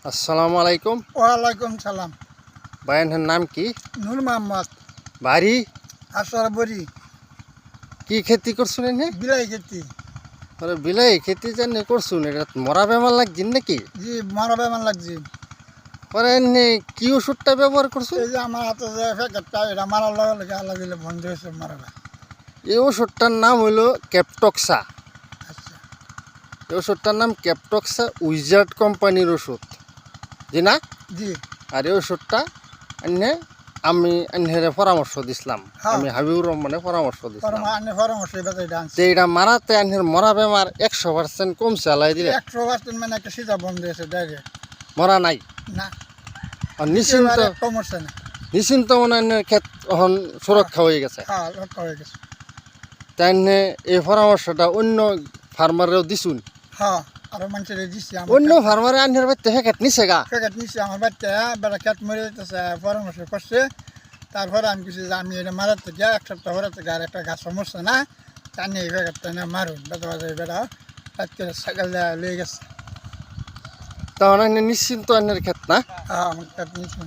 আসসালামু আলাইকুম। ওয়ালাইকুম সালাম। ভাইয়ের নাম কি? নূর মোহাম্মদ। বাড়ি আসরবরি। কি খেতি করছুন এনে? বিলাই খেতি। আরে বিলাই খেতি জানি করছুন, এটা মরা বেমার লাগছেন নাকি? জি মারা বেমান লাগছে। পরে এনে কি ওষুধটা ব্যবহার করছুন? এই যে আমার হাতে যে প্যাকেটটা এটা মারার লগে লগে আল্লাহ দিলে বন্ধ হয়েছে মারাটা। এই ওষুধটার নাম হইলো ক্যাপটক্সা। আচ্ছা এই ওষুধটার নাম ক্যাপটক্সা, উইজার্ড কোম্পানির ওষুধ, জি না? জি আর এই ওষুধটা এনে আমি এনে পরামর্শ দিছিলাম, হ্যাঁ। আমি হাবিবুর রহমানের পরামর্শ দিছিলাম পরামর্শ এবার এটা আনছি। যে এটা মারাতে এনের মরা বেমার 100% কমছে। আলাই দিলে 100% মানে একটা সিজা বন্ধ হয়েছে ডাইরেক্ট। মরা নাই না আর নিশ্চিন্ত কমছে না। নিশ্চিন্ত মনে ক্ষেত এখন সুরক্ষা হয়ে গেছে। হ্যাঁ রক্ষা হয়ে গেছে। তাই এই পরামর্শটা অন্য ফার্মারেও দিছুন? হ্যাঁ আরো মানুষের দিচ্ছি। অন্য ফার্মারে আনহার বাড়িতে প্যাকেট নিছে গা? প্যাকেট নিচ্ছি আমার বাচ্চা বেলা খেত মরে যেতেছে পরামর্শ করছে। তারপরে আমি কিছু যে আমি এটা মারার থেকে 1 সপ্তাহ পরে থেকে আর একটা গাছ সমস্যা না জানি এই প্যাকেটটা না মারুন বেটা বাজারে বেটা রাত্রে সকাল লয়ে গেছে। তাহলে নিশ্চিন্ত আনের ক্ষেত না? হ্যাঁ আমার খেত নিচ্ছি।